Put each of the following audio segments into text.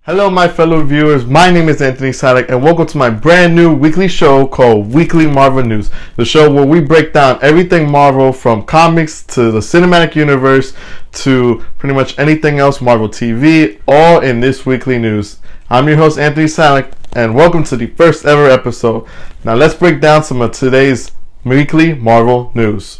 Hello my fellow viewers, my name is Anthony Sadek and welcome to my brand new weekly show called Weekly Marvel News. The show where we break down everything Marvel from comics to the cinematic universe to pretty much anything else Marvel TV, all in this weekly news. I'm your host Anthony Sadek and welcome to the first ever episode. Now let's break down some of today's weekly Marvel news.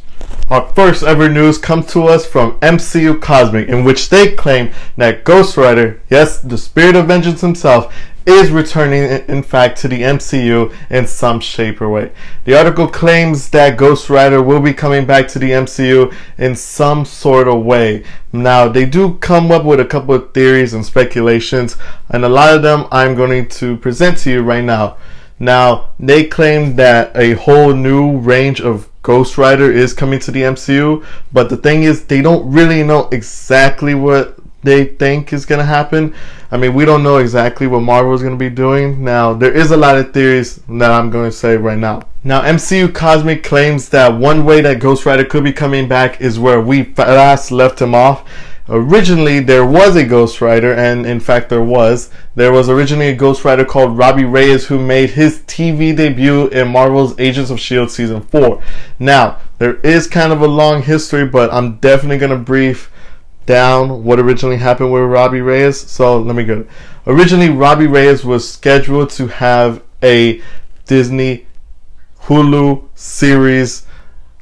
Our first ever news comes to us from MCU Cosmic, in which they claim that Ghostrider, yes, the spirit of vengeance himself, is returning in fact to the MCU in some shape or way. The article claims that Ghostrider will be coming back to the MCU in some sort of way. Now, they do come up with a couple of theories and speculations, and a lot of them I'm going to present to you right now. Now, they claim that a whole new range of Ghostrider is coming to the MCU, but the thing is, they don't really know exactly what they think is going to happen. I mean, we don't know exactly what Marvel is going to be doing. Now, there is a lot of theories that I'm going to say right now. Now, MCU Cosmic claims that one way that Ghostrider could be coming back is where we last left him off. Originally, there was a Ghostrider, and in fact there was originally a Ghostrider called Robbie Reyes, who made his TV debut in Marvel's Agents of S.H.I.E.L.D. Season 4. Now, there is kind of a long history, but I'm definitely going to brief down what originally happened with Robbie Reyes. So let me go. Originally, Robbie Reyes was scheduled to have a Disney Hulu series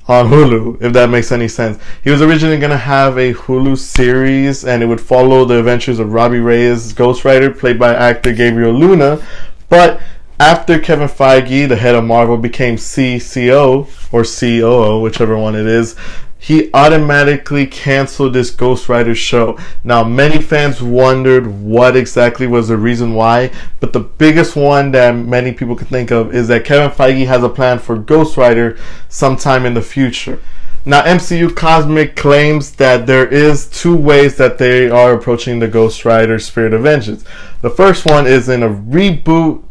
on Hulu, if that makes any sense. He was originally going to have a Hulu series, and it would follow the adventures of Robbie Reyes, Ghostrider, played by actor Gabriel Luna. But after Kevin Feige, the head of Marvel, became CCO or COO, whichever one it is, he automatically canceled this Ghostrider show. Now, many fans wondered what exactly was the reason why, but the biggest one that many people can think of is that Kevin Feige has a plan for Ghostrider sometime in the future. Now, MCU Cosmic claims that there is two ways that they are approaching the Ghostrider Spirit of Vengeance. The first one is in a reboot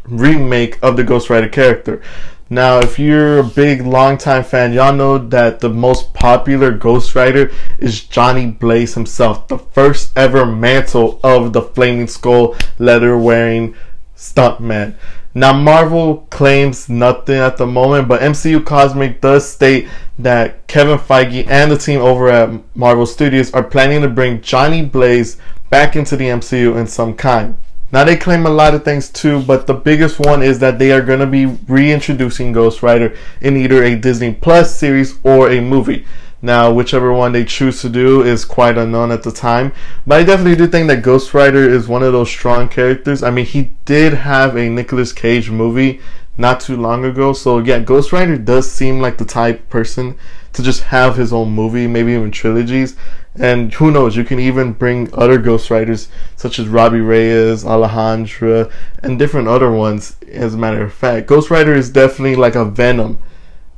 / remake of the Ghostrider character. Now, if you're a big, long-time fan, y'all know that the most popular Ghostrider is Johnny Blaze himself, the first ever mantle of the Flaming Skull leather-wearing stuntman. Now, Marvel claims nothing at the moment, but MCU Cosmic does state that Kevin Feige and the team over at Marvel Studios are planning to bring Johnny Blaze back into the MCU in some kind. Now, they claim a lot of things too, but the biggest one is that they are going to be reintroducing Ghostrider in either a Disney Plus series or a movie. Now, whichever one they choose to do is quite unknown at the time, but I definitely do think that Ghostrider is one of those strong characters. I mean, he did have a Nicolas Cage movie not too long ago, so yeah, Ghostrider does seem like the type person to just have his own movie, maybe even trilogies. And who knows, you can even bring other Ghostriders such as Robbie Reyes, Alejandra, and different other ones. As a matter of fact, Ghostrider is definitely like a Venom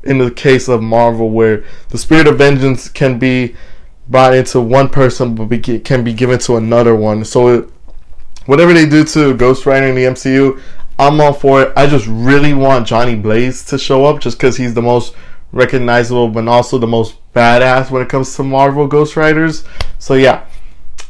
in the case of Marvel, where the spirit of vengeance can be brought into one person but can be given to another one. So whatever they do to Ghostrider in the MCU, I'm all for it. I just really want Johnny Blaze to show up just because he's the most recognizable but also the most badass when it comes to Marvel Ghostriders. So yeah,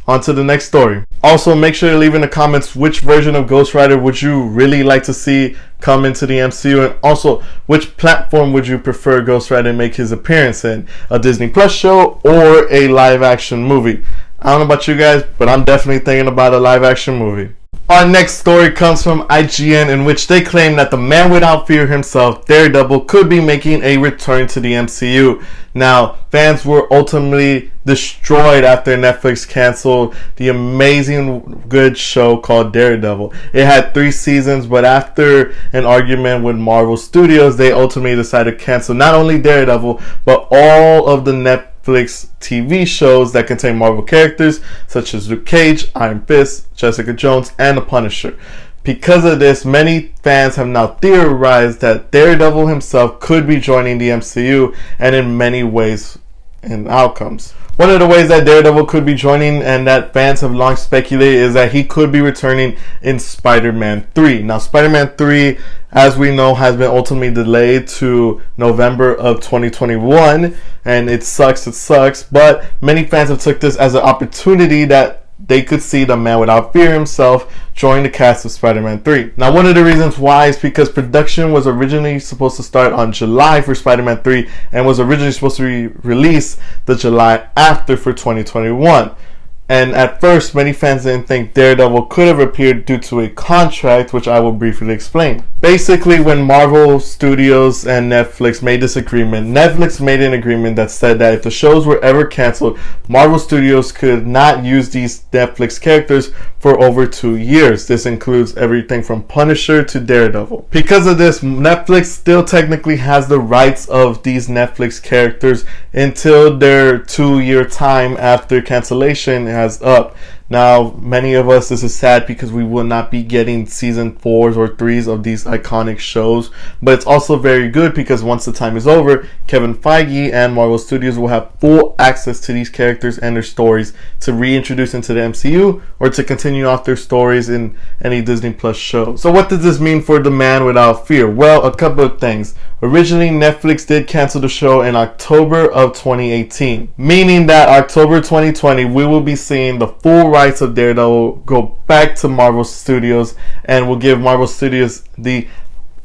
on to the next story. Also, make sure to leave in the comments which version of Ghostrider would you really like to see come into the MCU, and also which platform would you prefer Ghostrider make his appearance in, a Disney Plus show or a live action movie. I don't know about you guys, but I'm definitely thinking about a live action movie. Our next story comes from IGN, in which they claim that the man without fear himself, Daredevil, could be making a return to the MCU. Now, fans were ultimately destroyed after Netflix canceled the amazing good show called Daredevil. It had 3 seasons, but after an argument with Marvel Studios, they ultimately decided to cancel not only Daredevil, but all of the Netflix TV shows that contain Marvel characters such as Luke Cage, Iron Fist, Jessica Jones, and The Punisher. Because of this, many fans have now theorized that Daredevil himself could be joining the MCU, and in many ways and outcomes. One of the ways that Daredevil could be joining, and that fans have long speculated, is that he could be returning in Spider-Man 3. Now, Spider-Man 3, as we know, has been ultimately delayed to November of 2021, and it sucks, but many fans have took this as an opportunity that they could see the man without fear himself join the cast of Spider-Man 3. Now, one of the reasons why is because production was originally supposed to start on July for Spider-Man 3 and was originally supposed to be released the July after for 2021. And at first, many fans didn't think Daredevil could have appeared due to a contract, which I will briefly explain. Basically, when Marvel Studios and Netflix made this agreement, Netflix made an agreement that said that if the shows were ever canceled, Marvel Studios could not use these Netflix characters for over 2 years. This includes everything from Punisher to Daredevil. Because of this, Netflix still technically has the rights of these Netflix characters until their 2-year time after cancellation has up. Now, many of us, this is sad because we will not be getting season 4s or 3s of these iconic shows, but it's also very good because once the time is over, Kevin Feige and Marvel Studios will have full access to these characters and their stories to reintroduce into the MCU or to continue off their stories in any Disney Plus show. So what does this mean for The Man Without Fear? Well, a couple of things. Originally, Netflix did cancel the show in October of 2018, meaning that October 2020, we will be seeing the full rights of Daredevil go back to Marvel Studios and will give Marvel Studios the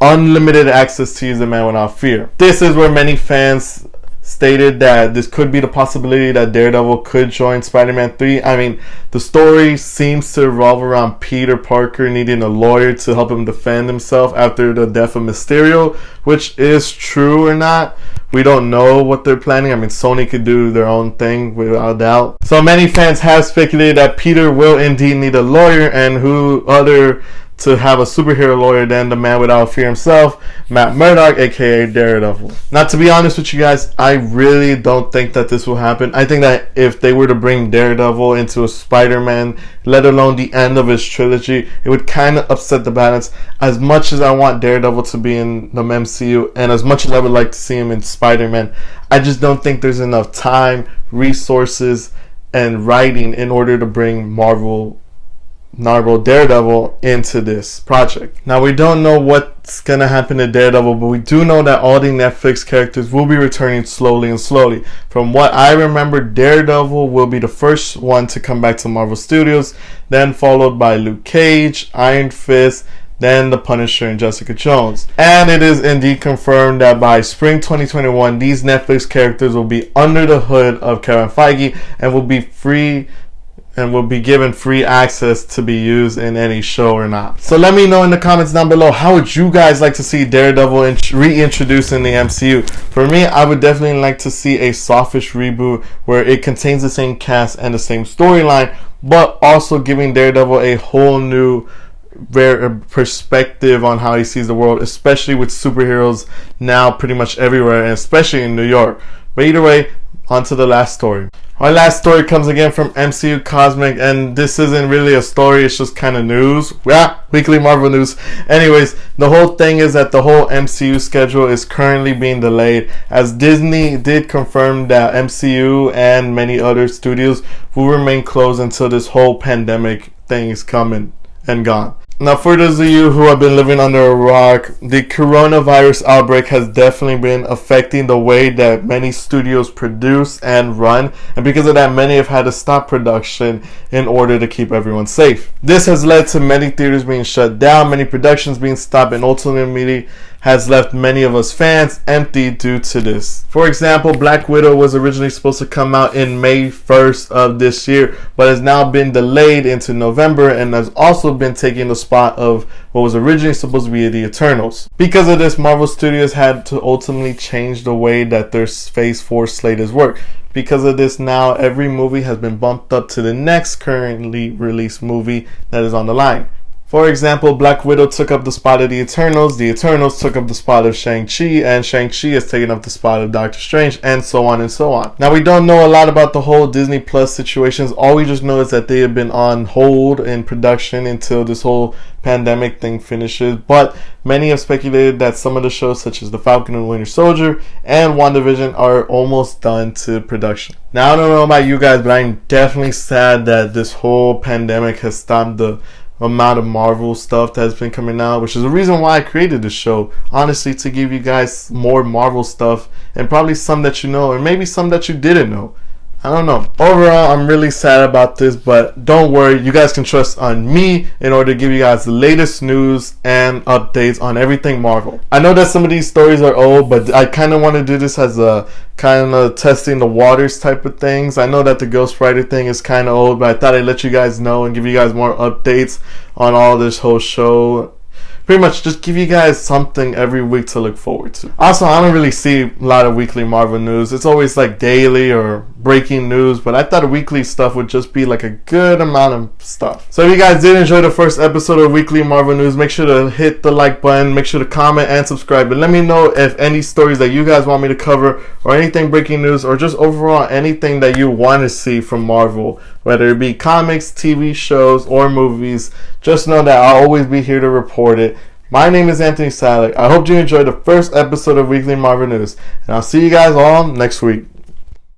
unlimited access to use The Man Without Fear. This is where many fans stated that this could be the possibility that Daredevil could join Spider-Man 3. I mean, the story seems to revolve around Peter Parker needing a lawyer to help him defend himself after the death of Mysterio, which is true or not. We don't know what they're planning. I mean, Sony could do their own thing without doubt. So many fans have speculated that Peter will indeed need a lawyer, and who other to have a superhero lawyer than the Man Without Fear himself, Matt Murdock, aka Daredevil. Now, to be honest with you guys, I really don't think that this will happen. I think that if they were to bring Daredevil into a Spider-Man, let alone the end of his trilogy, it would kind of upset the balance. As much as I want Daredevil to be in the MCU, and as much as I would like to see him in Spider-Man, I just don't think there's enough time, resources, and writing in order to bring Marvel Daredevil into this project. Now, we don't know what's gonna happen to Daredevil, but we do know that all the Netflix characters will be returning slowly and slowly. From what I remember, Daredevil will be the first one to come back to Marvel Studios, then followed by Luke Cage, Iron Fist, then the Punisher and Jessica Jones. And it is indeed confirmed that by spring 2021, these Netflix characters will be under the hood of Kevin Feige and will be free and will be given free access to be used in any show or not. So let me know in the comments down below, how would you guys like to see Daredevil reintroduced in the MCU? For me, I would definitely like to see a softish reboot where it contains the same cast and the same storyline, but also giving Daredevil a whole new perspective on how he sees the world, especially with superheroes now pretty much everywhere, and especially in New York. But either way, on to the last story. Our last story comes again from MCU Cosmic, and this isn't really a story, it's just kind of news. Yeah, weekly Marvel news. Anyways, the whole thing is that the whole MCU schedule is currently being delayed, as Disney did confirm that MCU and many other studios will remain closed until this whole pandemic thing is coming and gone. Now, for those of you who have been living under a rock, the coronavirus outbreak has definitely been affecting the way that many studios produce and run, and because of that, many have had to stop production in order to keep everyone safe. This has led to many theaters being shut down, many productions being stopped, and ultimately has left many of us fans empty due to this. For example, Black Widow was originally supposed to come out in May 1st of this year, but has now been delayed into November and has also been taking the spot of what was originally supposed to be the Eternals. Because of this, Marvel Studios had to ultimately change the way that their Phase 4 slate is worked. Because of this, now every movie has been bumped up to the next currently released movie that is on the line. For example, Black Widow took up the spot of the Eternals took up the spot of Shang-Chi, and Shang-Chi has taken up the spot of Doctor Strange, and so on and so on. Now, we don't know a lot about the whole Disney Plus situations. All we just know is that they have been on hold in production until this whole pandemic thing finishes, but many have speculated that some of the shows such as The Falcon and Winter Soldier and WandaVision are almost done to production. Now, I don't know about you guys, but I'm definitely sad that this whole pandemic has stopped the amount of Marvel stuff that has been coming out, which is the reason why I created this show, honestly, to give you guys more Marvel stuff, and probably some that you know, or maybe some that you didn't know. I don't know. Overall, I'm really sad about this, but don't worry. You guys can trust on me in order to give you guys the latest news and updates on everything Marvel. I know that some of these stories are old, but I kind of want to do this as a kind of testing the waters type of things. I know that the Ghostrider thing is kind of old, but I thought I'd let you guys know and give you guys more updates on all this whole show. Pretty much just give you guys something every week to look forward to. Also, I don't really see a lot of weekly Marvel news. It's always like daily or breaking news, but I thought weekly stuff would just be like a good amount of stuff. So if you guys did enjoy the first episode of Weekly Marvel News, make sure to hit the like button, make sure to comment and subscribe, and let me know if any stories that you guys want me to cover or anything breaking news or just overall anything that you want to see from Marvel, whether it be comics, TV shows, or movies. Just know that I'll always be here to report it. My name is Anthony Salek. I hope you enjoyed the first episode of Weekly Marvel News, and I'll see you guys all next week.